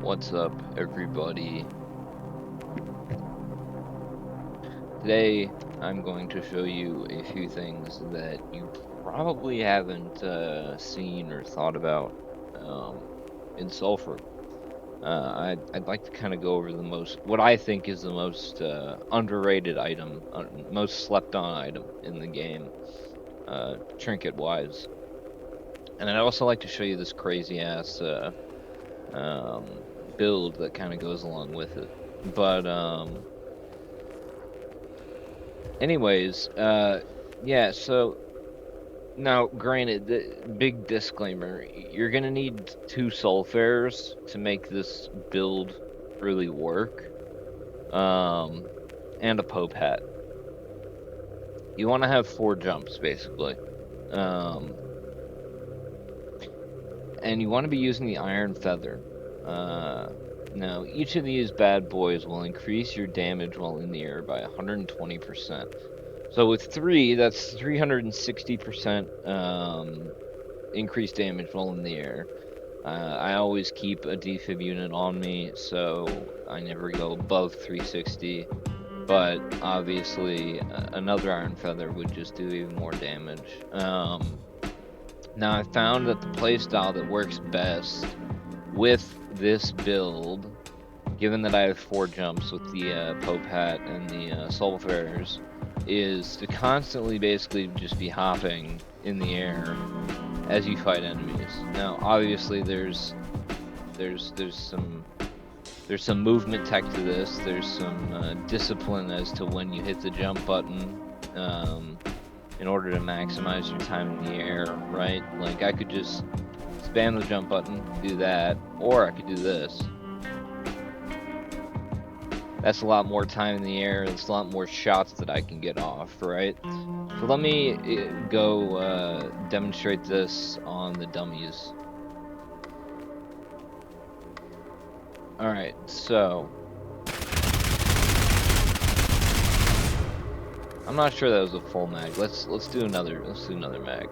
What's up, everybody? Today, I'm going to show you a few things that you probably haven't seen or thought about in Sulfur. I'd like to kind of go over what I think is the most underrated item, most slept-on item in the game, trinket-wise. And I'd also like to show you this crazy-ass build that kind of goes along with it. But anyways, yeah, so now granted, the big disclaimer, you're gonna need 2 sulfurs to make this build really work. And a Pope hat. You want to have 4 jumps, basically. And you want to be using the iron feather. Now, each of these bad boys will increase your damage while in the air by 120%. So with 3, that's 360% increased damage while in the air. I always keep a defib unit on me, so I never go above 360. But obviously, another iron feather would just do even more damage. Now I found that the playstyle that works best with this build, given that I have 4 jumps with the Pope hat and the sulfurs, is to constantly basically just be hopping in the air as you fight enemies. Now, obviously, there's some movement tech to this. There's some discipline as to when you hit the jump button in order to maximize your time in the air, right? Like, I could just spam the jump button, do that, or I could do this. That's a lot more time in the air. That's a lot more shots that I can get off, right? So let me go demonstrate this on the dummies. Alright, so I'm not sure that was a full mag. Let's do another mag.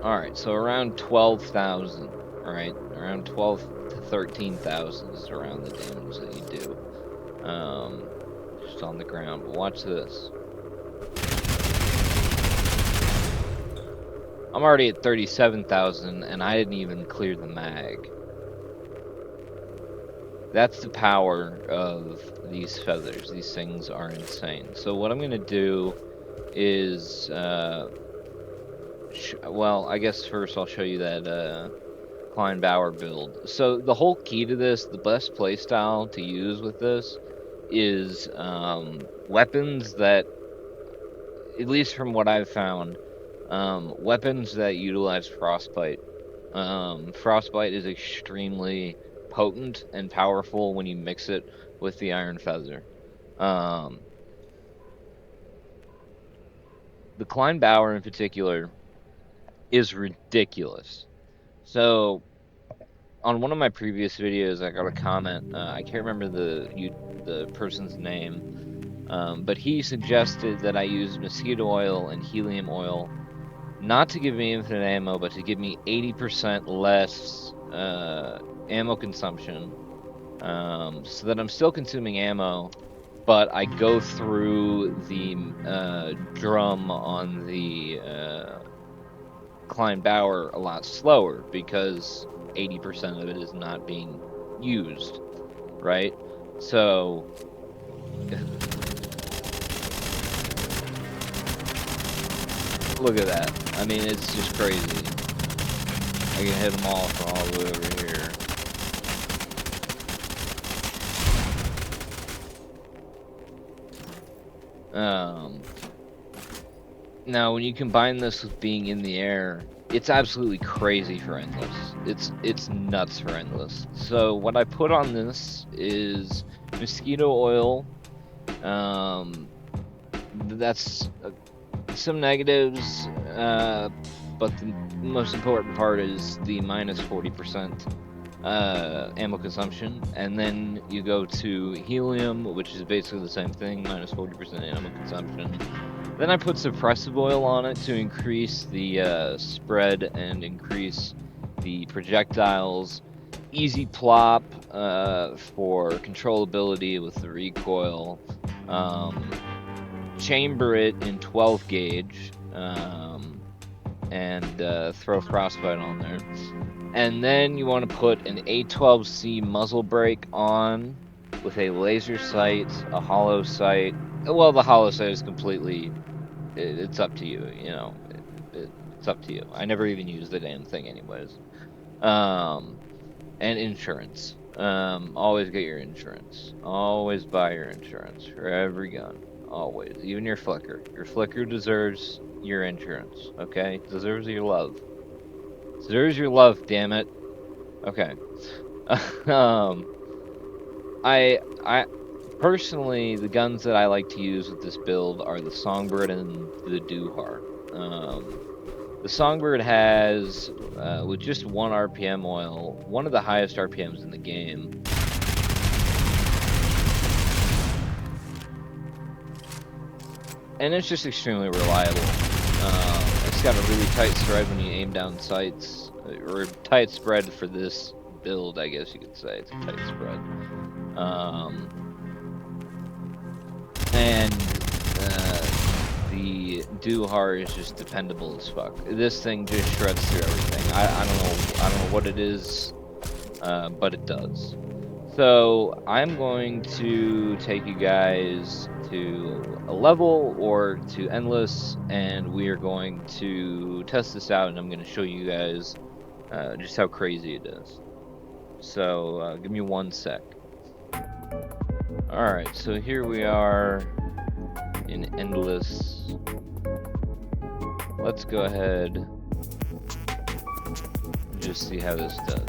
Alright, so around 12,000, right? Around 12 to 13,000 is around the damage that you do. Just on the ground. But watch this. I'm already at 37,000 and I didn't even clear the mag. That's the power of these feathers. These things are insane. So what I'm gonna do is, well, I guess first I'll show you that Klein Bauer build. So the whole key to this, the best playstyle to use with this, is weapons that, at least from what I've found, weapons that utilize frostbite. Frostbite is extremely potent and powerful when you mix it with the iron feather. The Klein Bauer in particular is ridiculous. So on one of my previous videos, I got a comment. I can't remember the person's name, but he suggested that I use mosquito oil and helium oil, not to give me infinite ammo, but to give me 80% less ammo consumption, so that I'm still consuming ammo, but I go through the drum on the Klein Bauer a lot slower because 80% of it is not being used, right? So look at that. I mean, it's just crazy. I can hit them all from all the way over here. Now, when you combine this with being in the air, it's absolutely crazy for endless. It's nuts for endless. So what I put on this is mosquito oil. That's some negatives, but the most important part is the minus 40% ammo consumption, and then you go to helium, which is basically the same thing, minus 40% ammo consumption. Then I put suppressive oil on it to increase the spread and increase the projectiles. Easy plop for controllability with the recoil. Chamber it in 12 gauge and throw frostbite on there. And then you want to put an A12C muzzle brake on with a laser sight, a hollow sight. Well, the hollow sight is completely, it's up to you, you know, it's up to you. I never even used the damn thing anyways. And insurance. Always get your insurance. Always buy your insurance for every gun. Always. Even your flicker. Your flicker deserves your insurance, okay? Deserves your love. Deserves your love, damn it. Okay. I personally, the guns that I like to use with this build are the Songbird and the Duhar. The Songbird has, with just 1 RPM oil, one of the highest RPMs in the game. And it's just extremely reliable. It's got a really tight spread when you aim down sights, or tight spread for this build, I guess you could say. It's a tight spread. And the Duhar is just dependable as fuck. This thing just shreds through everything. I don't know what it is, but it does. So I'm going to take you guys to a level or to endless, and we are going to test this out, and I'm going to show you guys just how crazy it is. So give me 1 sec. Alright, so here we are in endless. Let's go ahead and just see how this does.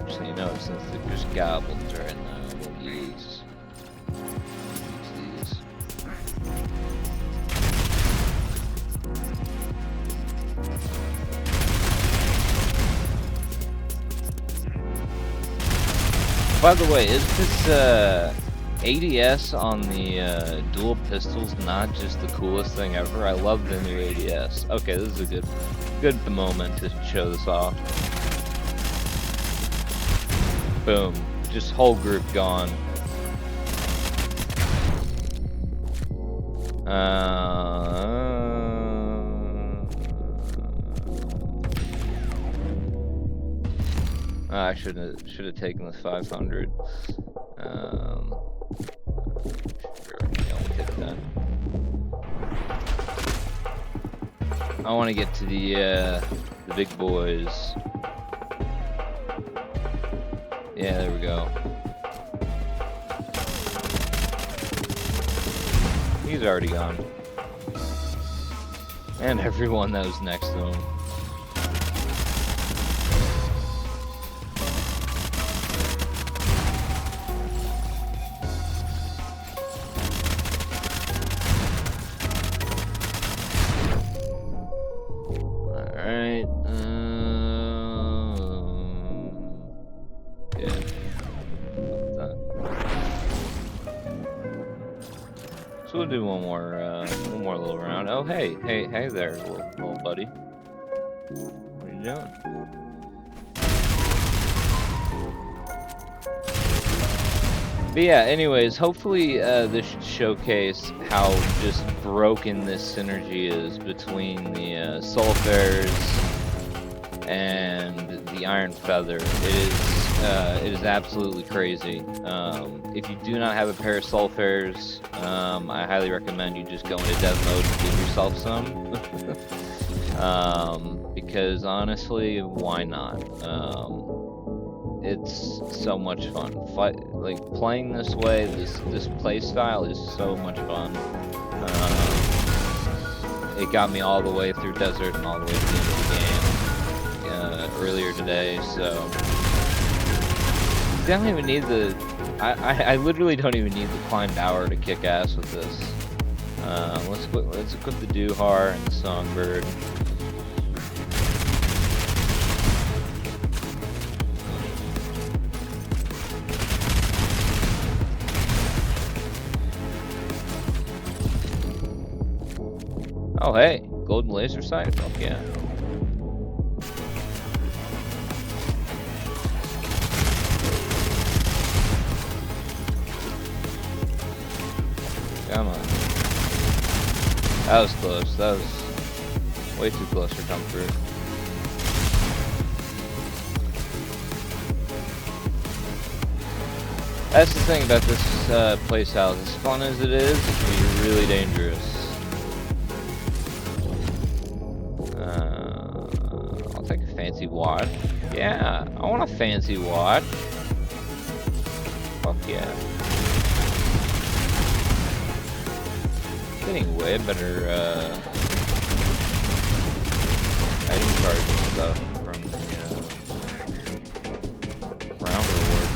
So you know, since they're just gobbled during we'll use these. By the way, is this ADS on the dual pistols not just the coolest thing ever? I love the new ADS. Okay, this is a good moment to show this off. Boom. Just whole group gone. I should have taken the 500. I want to get to the big boys. Yeah, there we go. He's already gone. And everyone that was next to him. Alright, yeah. So we'll do one more little round. Oh, hey there, little buddy. What are you doing? But yeah, anyways, hopefully this should showcase how just broken this synergy is between the SULFURs and the Iron Feather. It is absolutely crazy. If you do not have a pair of SULFURs, I highly recommend you just go into dev mode and give yourself some. Because honestly, why not? It's so much fun. Playing this way, this play style is so much fun. It got me all the way through Desert and all the way to the end of the game earlier today. So I don't even need the. I literally don't even need the Klein Bauer to kick ass with this. Let's equip the Doohar and the Songbird. Oh hey, golden laser sight? Fuck yeah. Come on. That was close. That was way too close for comfort. That's the thing about this playstyle. As fun as it is, it can be really dangerous. I'll take a fancy watch. Yeah, I want a fancy watch. Fuck yeah. Getting way better item cards and stuff from the round rewards.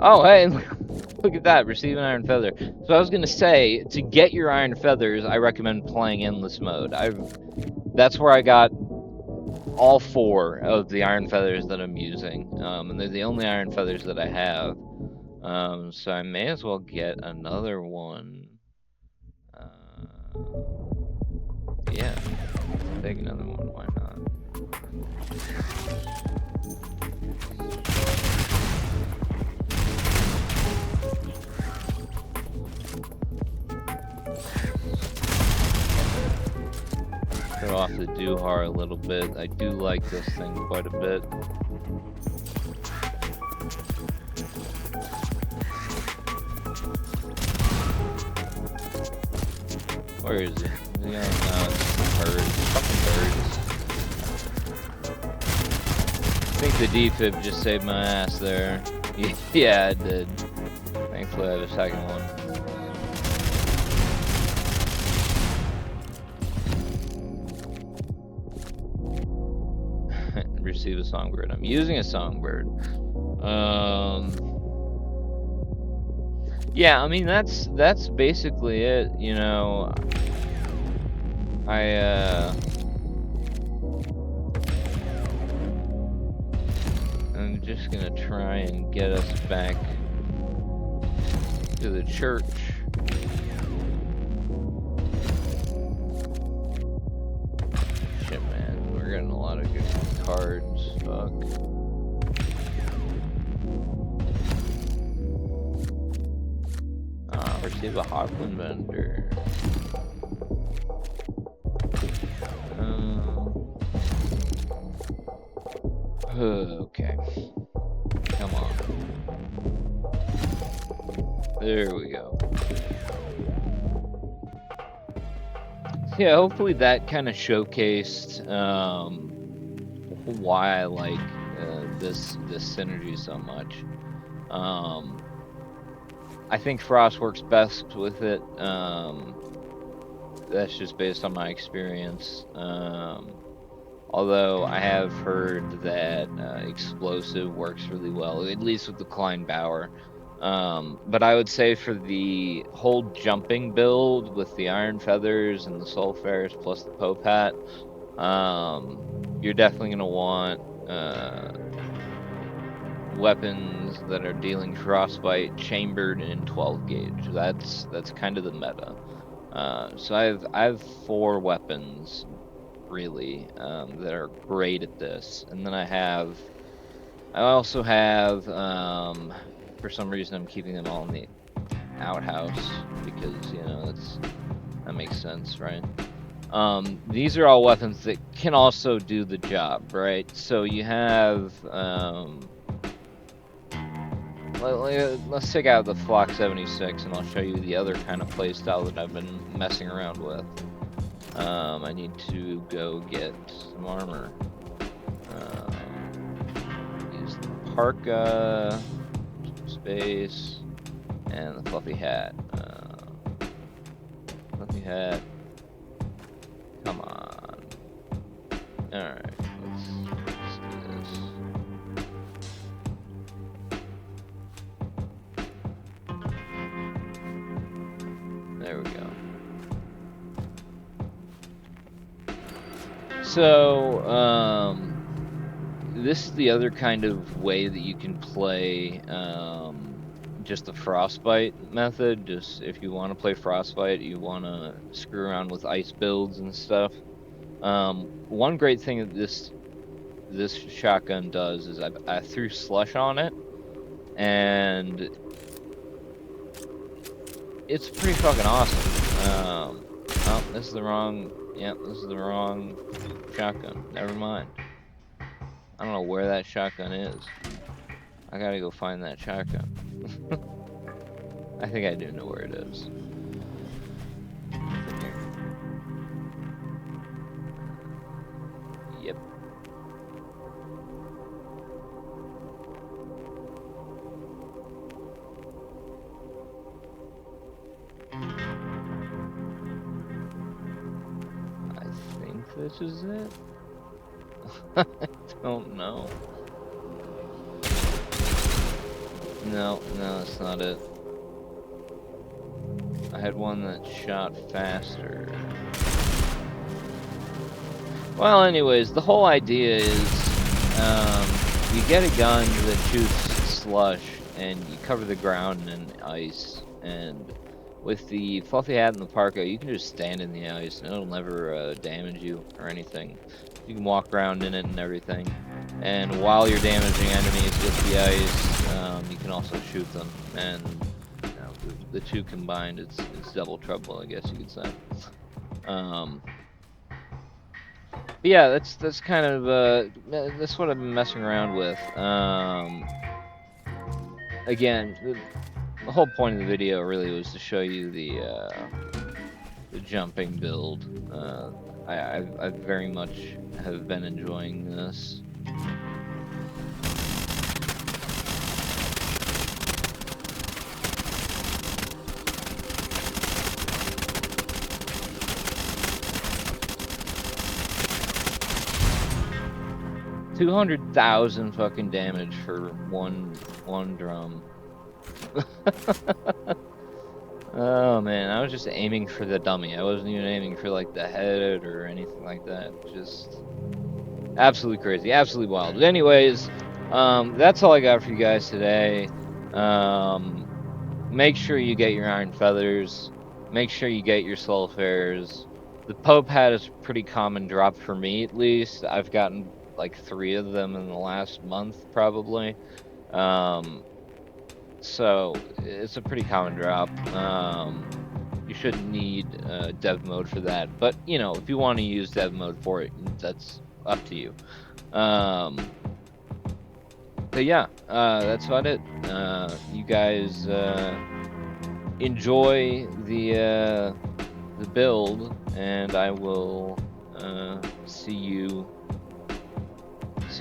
Oh, hey, look at that, receive an Iron Feather. So I was gonna say, to get your Iron Feathers, I recommend playing Endless Mode. That's where I got all 4 of the Iron Feathers that I'm using, and they're the only Iron Feathers that I have. So I may as well get another one. Yeah, take another one, why not? Throw off the Doohar a little bit. I do like this thing quite a bit. Where is he? Is he on? No, it's birds. Fucking birds. I think the defib just saved my ass there. Yeah, it did. Thankfully I have a second one. Receive a Songbird. I'm using a Songbird. Yeah, I mean that's basically it, you know. I'm just gonna try and get us back to the church. Shit, man, we're getting a lot of good cards. Fuck. Receive a Hawkwind vendor. Okay. Come on. There we go. Yeah, hopefully that kind of showcased why I like this synergy so much. I think Frost works best with it. That's just based on my experience. Although I have heard that Explosive works really well, at least with the Klein Bauer. But I would say for the whole jumping build with the Iron Feathers and the Sulfurs plus the Popat, you're definitely going to want weapons that are dealing frostbite chambered in 12 gauge. That's kind of the meta. So I have 4 weapons really that are great at this, and then I also have for some reason I'm keeping them all in the outhouse because, you know, that makes sense, right? These are all weapons that can also do the job, right? So you have let's take out the Flock 76 and I'll show you the other kind of playstyle that I've been messing around with. I need to go get some armor. Use the parka, space, and the fluffy hat. We had. Come on. Alright, let's do this. There we go. So, this is the other kind of way that you can play just the frostbite method. Just if you want to play frostbite, you want to screw around with ice builds and stuff. One great thing that this shotgun does is I threw slush on it, and it's pretty fucking awesome. Oh, this is the wrong. Yep, this is the wrong shotgun. Never mind. I don't know where that shotgun is. I gotta go find that shotgun. I think I do know where it is. Yep. I think this is it. I don't know. No, that's not it. I had one that shot faster. Well, anyways, the whole idea is you get a gun that shoots slush, and you cover the ground in ice. And with the fluffy hat and the parka, you can just stand in the ice, and it'll never damage you or anything. You can walk around in it and everything. And while you're damaging enemies with the ice, you can also shoot them. And you know, the two combined, it's double trouble, I guess you could say. But yeah, that's kind of that's what I've been messing around with. Again, the whole point of the video really was to show you the jumping build. I very much have been enjoying this. $200,000 fucking damage for one drum. Oh man, I was just aiming for the dummy. I wasn't even aiming for like the head or anything like that. Just absolutely crazy, absolutely wild. But anyways, that's all I got for you guys today. Make sure you get your iron feathers. Make sure you get your sulfurs. The Pope hat is a pretty common drop for me, at least. I've gotten like 3 of them in the last month, probably. So it's a pretty common drop. You shouldn't need dev mode for that, but you know, if you want to use dev mode for it, that's up to you. But yeah, that's about it. You guys enjoy the build, and I will see you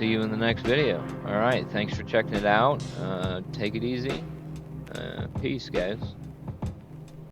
in the next video. Alright, thanks for checking it out. Take it easy. Peace, guys.